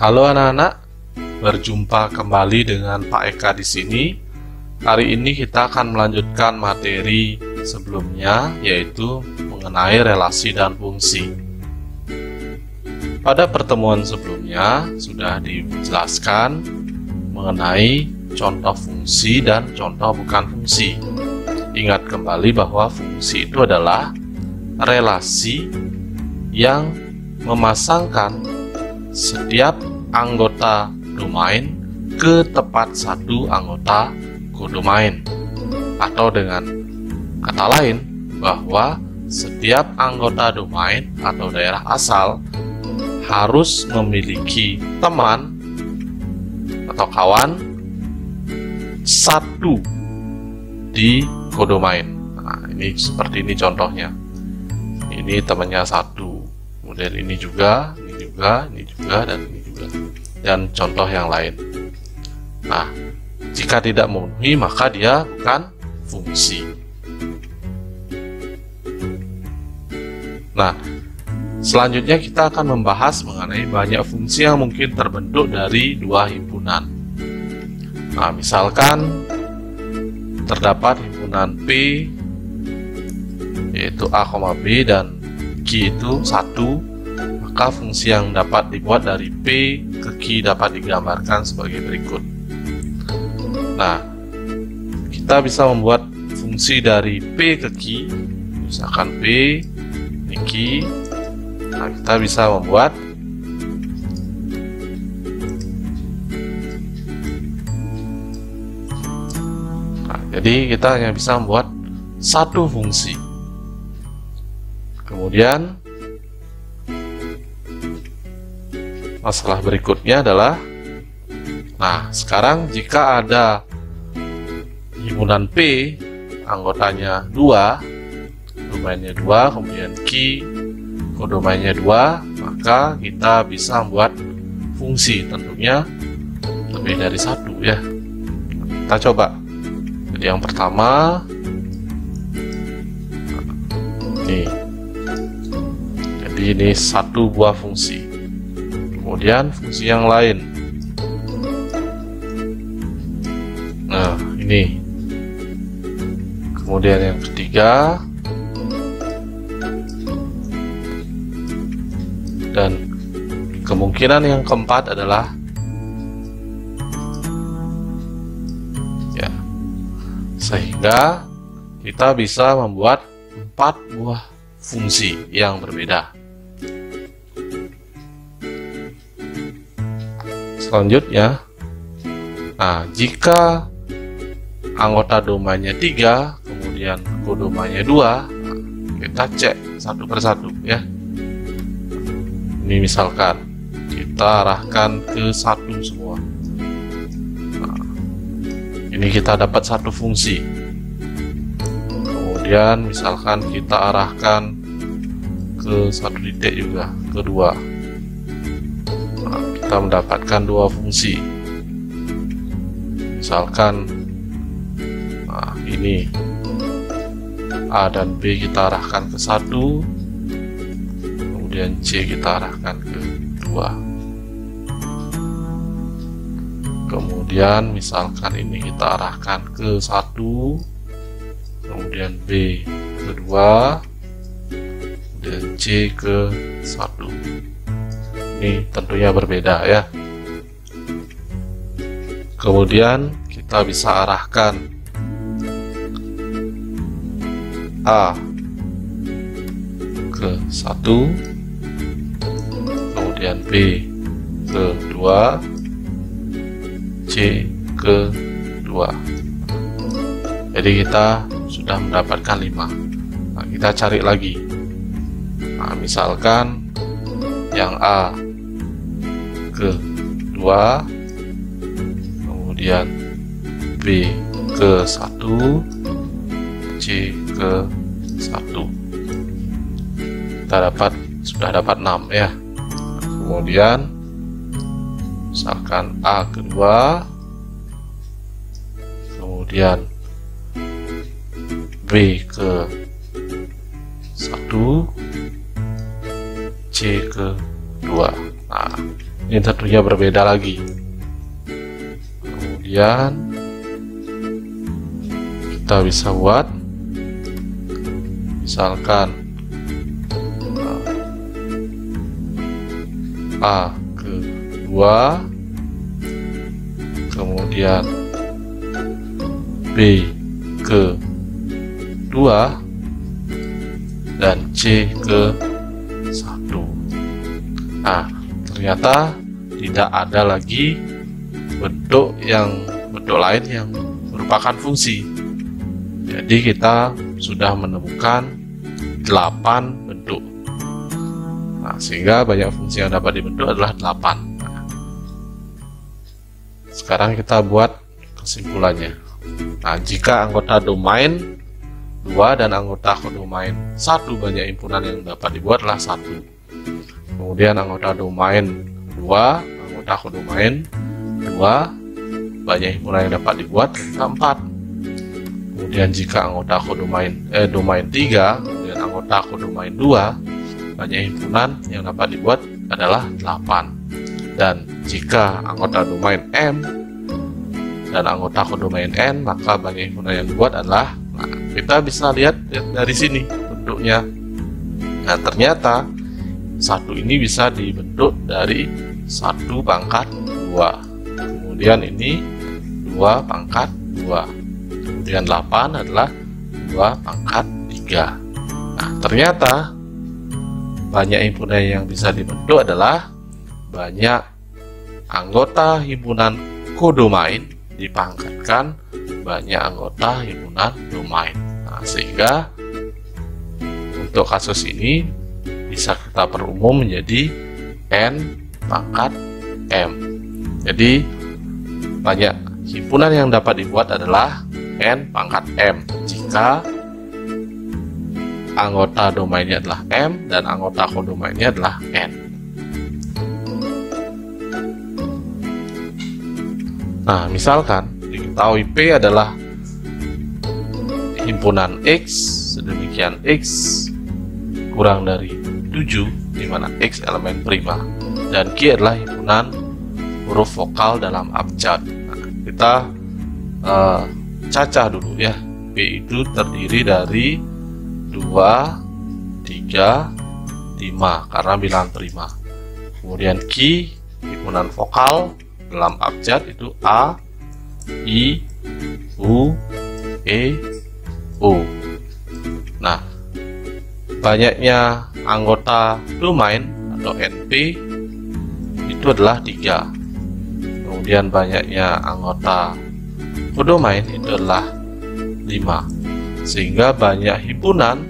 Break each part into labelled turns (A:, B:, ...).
A: Halo anak-anak, berjumpa kembali dengan Pak Eka di sini. Hari ini kita akan melanjutkan materi sebelumnya, yaitu mengenai relasi dan fungsi. Pada pertemuan sebelumnya sudah dijelaskan mengenai contoh fungsi dan contoh bukan fungsi. Ingat kembali bahwa fungsi itu adalah relasi yang memasangkan setiap anggota domain ke tempat satu anggota kodomain, atau dengan kata lain bahwa setiap anggota domain atau daerah asal harus memiliki teman atau kawan satu di kodomain. Nah, ini seperti ini contohnya. Ini temannya satu, kemudian ini juga, dan ini juga, dan contoh yang lain. Nah, jika tidak memenuhi maka dia bukan fungsi. Nah, selanjutnya kita akan membahas mengenai banyak fungsi yang mungkin terbentuk dari dua himpunan. Nah, misalkan terdapat himpunan P, yaitu A, B dan Q itu 1, maka fungsi yang dapat dibuat dari P ke Q dapat digambarkan sebagai berikut. Nah, kita bisa membuat fungsi dari P ke Q, misalkan P, ini Q. Nah, kita bisa membuat jadi kita hanya bisa membuat satu fungsi. Kemudian masalah berikutnya adalah, nah sekarang jika ada himpunan P, anggotanya 2, domainnya 2, kemudian Q, kodomainnya 2, maka kita bisa membuat fungsi, tentunya lebih dari satu ya. Kita coba. Jadi yang pertama, jadi ini satu buah fungsi. Kemudian fungsi yang lain, nah ini. Kemudian yang ketiga, dan kemungkinan yang keempat adalah ya, sehingga kita bisa membuat 4 buah fungsi yang berbeda. Selanjutnya, nah jika anggota domainnya 3, kemudian kodomainnya 2, kita cek satu persatu ya. Ini misalkan kita arahkan ke 1 semua. Nah, ini kita dapat satu fungsi. Kemudian misalkan kita arahkan ke 1 titik juga, ke 2. Nah, kita mendapatkan 2 fungsi. Misalkan nah, ini A dan B kita arahkan ke 1, kemudian C kita arahkan ke 2. Kemudian misalkan ini kita arahkan ke 1, kemudian B ke 2, kemudian C ke 1. Ini tentunya berbeda ya. Kemudian kita bisa arahkan A ke 1, kemudian B ke 2, C ke 2. Jadi kita sudah mendapatkan 5. Nah, kita cari lagi. Nah, misalkan yang A ke 2, kemudian B ke 1, C ke 1. Kita sudah dapat 6 ya. Kemudian misalkan A ke 2, kemudian B ke 1, C ke 2. Nah, Ini tentunya berbeda lagi. Kemudian kita bisa buat misalkan A ke 2, kemudian B ke 2, dan C ke 1. Nah, ternyata tidak ada lagi bentuk lain yang merupakan fungsi. Jadi kita sudah menemukan 8 bentuk. Nah, sehingga banyak fungsi yang dapat dibentuk adalah 8. Nah, sekarang kita buat kesimpulannya. Nah, jika anggota domain 2 dan anggota kodomain 1 banyak himpunan yang dapat dibuat adalah 1. Kemudian anggota domain 2, anggota kodomain 2 banyak himpunan yang dapat dibuat adalah 4. Kemudian jika anggota domain 3, kemudian anggota kodomain 2 banyak himpunan yang dapat dibuat adalah 8. Dan jika anggota domain M dan anggota kodomain N, maka banyak himpunan yang dibuat adalah, nah, kita bisa lihat dari sini bentuknya. Nah, ternyata 1 ini bisa dibentuk dari 1 pangkat 2. Kemudian ini 2 pangkat 2. Kemudian 8 adalah 2 pangkat 3. Nah, ternyata banyak himpunan yang bisa dibentuk adalah banyak anggota himpunan kodomain dipangkatkan banyak anggota himpunan domain. Nah, sehingga untuk kasus ini bisa kita perumum menjadi N pangkat M. Jadi banyak himpunan yang dapat dibuat adalah N pangkat M jika anggota domainnya adalah M dan anggota kodomainnya adalah N. Nah, misalkan diketahui P adalah himpunan X, sedemikian X kurang dari 7, di mana X elemen prima, dan Q adalah himpunan huruf vokal dalam abjad. Nah, kita cacah dulu ya. P itu terdiri dari 2, 3, 5 karena bilangan prima. Kemudian Q himpunan vokal dalam abjad itu A, I, U, E, O. Nah, banyaknya anggota domain atau NP itu adalah 3. Kemudian banyaknya anggota kodomain itu adalah 5. Sehingga banyak himpunan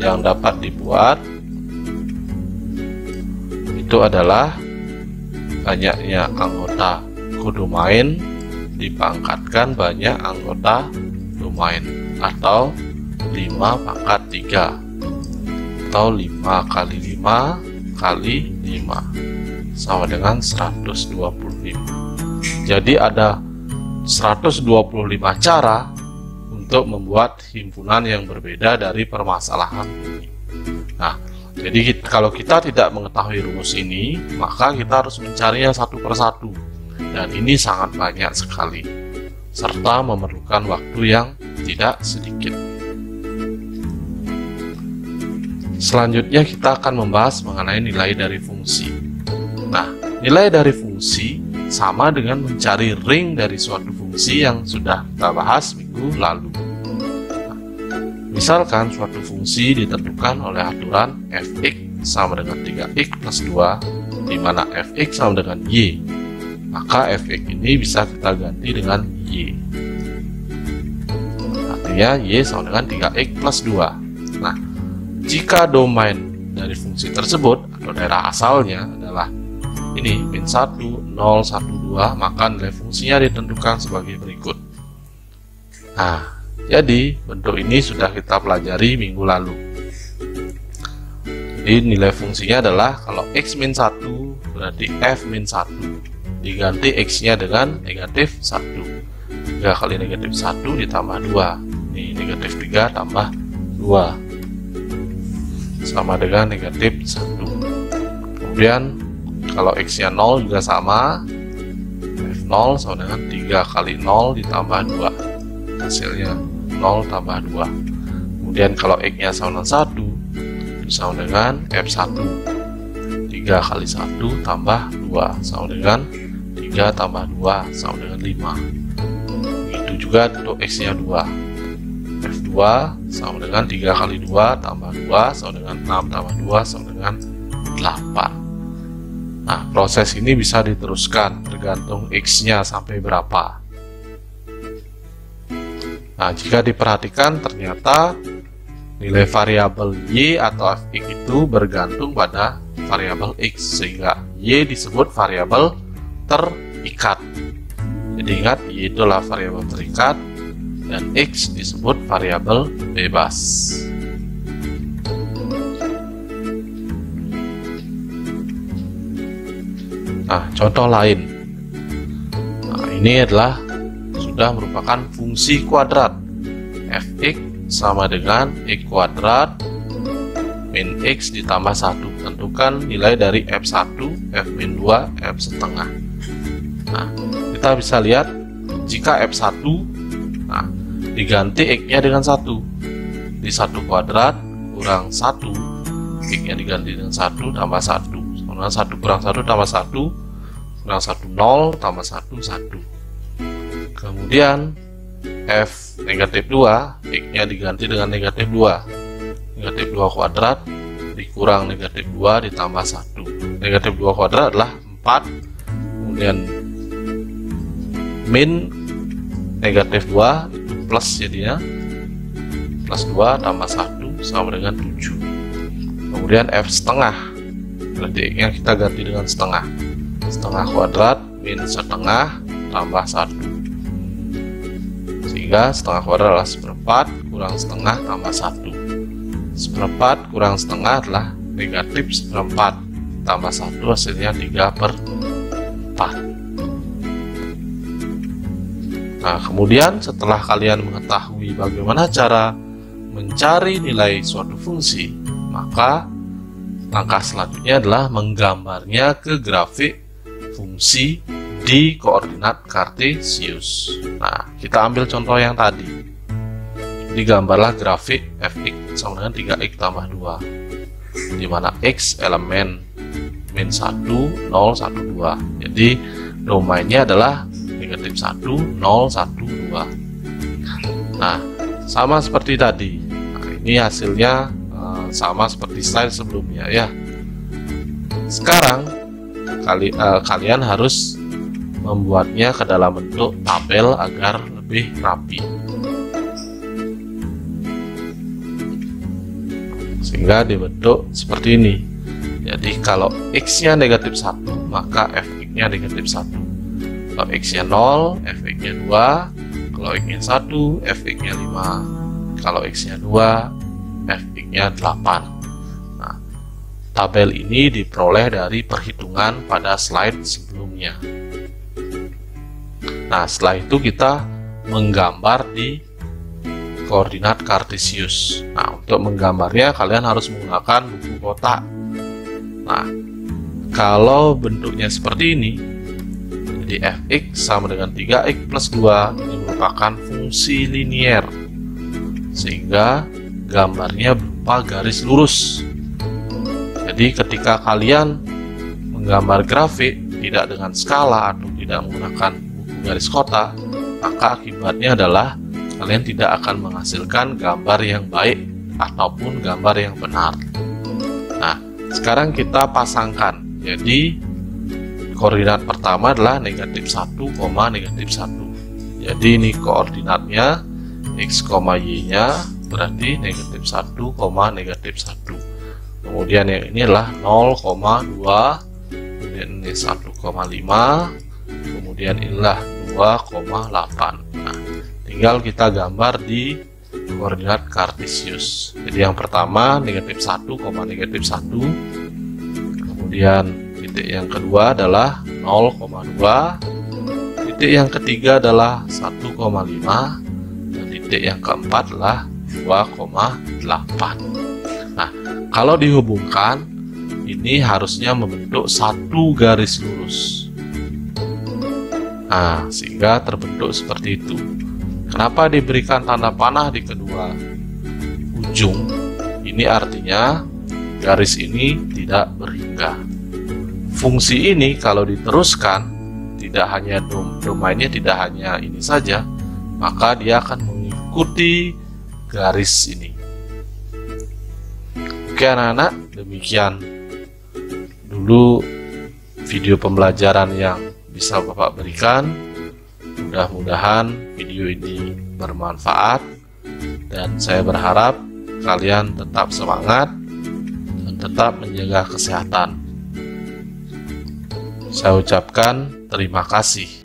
A: yang dapat dibuat itu adalah banyaknya anggota kodomain dipangkatkan banyak anggota domain, atau 5 pangkat 3, atau 5 kali 5 kali 5 sama dengan 125. Jadi ada 125 cara untuk membuat himpunan yang berbeda dari permasalahan ini. Nah, jadi kalau kita tidak mengetahui rumus ini, maka kita harus mencarinya satu persatu, dan ini sangat banyak sekali, serta memerlukan waktu yang tidak sedikit. Selanjutnya kita akan membahas mengenai nilai dari fungsi. Nah, nilai dari fungsi sama dengan mencari ring dari suatu fungsi yang sudah kita bahas minggu lalu. Nah, misalkan suatu fungsi ditentukan oleh aturan fx sama dengan 3x plus 2, di mana fx sama dengan y, maka fx ini bisa kita ganti dengan y. Artinya y sama dengan 3x plus 2. Nah, jika domain dari fungsi tersebut atau daerah asalnya adalah ini min 1, 0, 1, 2, maka nilai fungsinya ditentukan sebagai berikut. Nah, jadi bentuk ini sudah kita pelajari minggu lalu. Jadi nilai fungsinya adalah kalau x min 1 berarti f min 1 diganti x nya dengan negatif 1. 3 kali negatif 1 ditambah 2. Ini negatif 3 tambah 2. sama dengan negatif 1. Kemudian kalau X nya 0 juga sama, F0 sama dengan 3 kali 0 ditambah 2, hasilnya 0 tambah 2. Kemudian kalau X nya sama dengan 1, itu sama dengan F1, 3 kali 1 tambah 2 sama dengan 3 tambah 2 sama dengan 5. Begitu juga untuk X nya 2, F2 sama dengan 3 kali 2 tambah 2 sama dengan 6 tambah 2 sama dengan 8. Nah, proses ini bisa diteruskan tergantung X-nya sampai berapa. Nah, jika diperhatikan ternyata nilai variabel Y atau Fx itu bergantung pada variabel X, sehingga Y disebut variabel terikat. Jadi ingat, Y itulah variabel terikat dan X disebut variabel bebas. Nah, contoh lain. Nah, ini adalah sudah merupakan fungsi kuadrat. Fx sama dengan X kuadrat min X ditambah 1. Tentukan nilai dari F1, F min 2, F setengah. Nah, kita bisa lihat jika F1, nah, diganti X-nya dengan 1. Di 1 kuadrat kurang 1, X-nya diganti dengan 1 tambah 1. 1 kurang 1 tambah 1 kurang 1 0 tambah 1 1. Kemudian F negatif 2, X nya diganti dengan negatif 2. Negatif 2 kuadrat dikurang negatif 2 ditambah 1. Negatif 2 kuadrat adalah 4. Kemudian min negatif 2 itu plus jadinya, plus 2 tambah 1 sama dengan 7. Kemudian F setengah, berarti X-nya kita ganti dengan setengah. Setengah kuadrat min setengah tambah 1. Sehingga setengah kuadrat adalah seperempat kurang setengah tambah 1. Seperempat kurang setengah adalah negatif seperempat tambah 1, hasilnya 3/4. Nah, kemudian setelah kalian mengetahui bagaimana cara mencari nilai suatu fungsi, maka langkah selanjutnya adalah menggambarnya ke grafik fungsi di koordinat kartesius. Nah, kita ambil contoh yang tadi. Digambarlah grafik Fx sama dengan 3x tambah 2, di mana x elemen min 1, 0, 1, 2. Jadi domainnya adalah negatif 1, 0, 1, 2. Nah, sama seperti tadi. Nah, ini hasilnya sama seperti slide sebelumnya ya. Sekarang kalian harus membuatnya ke dalam bentuk tabel agar lebih rapi, sehingga dibentuk seperti ini. Jadi kalau X nya negatif 1, maka Fx nya negatif 1. Kalau X nya 0, Fx nya 2. Kalau X nya 1, Fx nya 5. Kalau X nya 2, Fx nya 8. Nah, tabel ini diperoleh dari perhitungan pada slide sebelumnya. Nah, setelah itu kita menggambar di koordinat kartesius. Nah, untuk menggambarnya kalian harus menggunakan buku kotak. Nah, kalau bentuknya seperti ini, jadi Fx sama dengan 3x plus 2, ini merupakan fungsi linier, sehingga gambarnya berupa garis lurus. Jadi ketika kalian menggambar grafik tidak dengan skala atau tidak menggunakan buku garis kotak, maka akibatnya adalah kalian tidak akan menghasilkan gambar yang baik ataupun gambar yang benar. Nah, sekarang kita pasangkan. Jadi koordinat pertama adalah negatif 1, negatif 1. Jadi ini koordinatnya x, y nya berarti negatif 1, negatif 1. Kemudian yang ini adalah 0,2, kemudian ini 1,5, kemudian inilah 2,8. Nah, tinggal kita gambar di koordinat kartesius. Jadi yang pertama negatif 1, negatif 1. Kemudian titik yang kedua adalah 0,2. Titik yang ketiga adalah 1,5. Dan titik yang keempat adalah 2,8. Nah, Kalau dihubungkan, ini harusnya membentuk satu garis lurus. Nah, sehingga terbentuk seperti itu. Kenapa diberikan tanda panah di kedua ujung? Ini artinya garis ini tidak berhingga. Fungsi ini kalau diteruskan, tidak hanya domainnya tidak hanya ini saja, maka dia akan mengikuti garis ini. Oke anak-anak, demikian dulu video pembelajaran yang bisa Bapak berikan. Mudah-mudahan video ini bermanfaat, dan saya berharap kalian tetap semangat dan tetap menjaga kesehatan. Saya ucapkan terima kasih.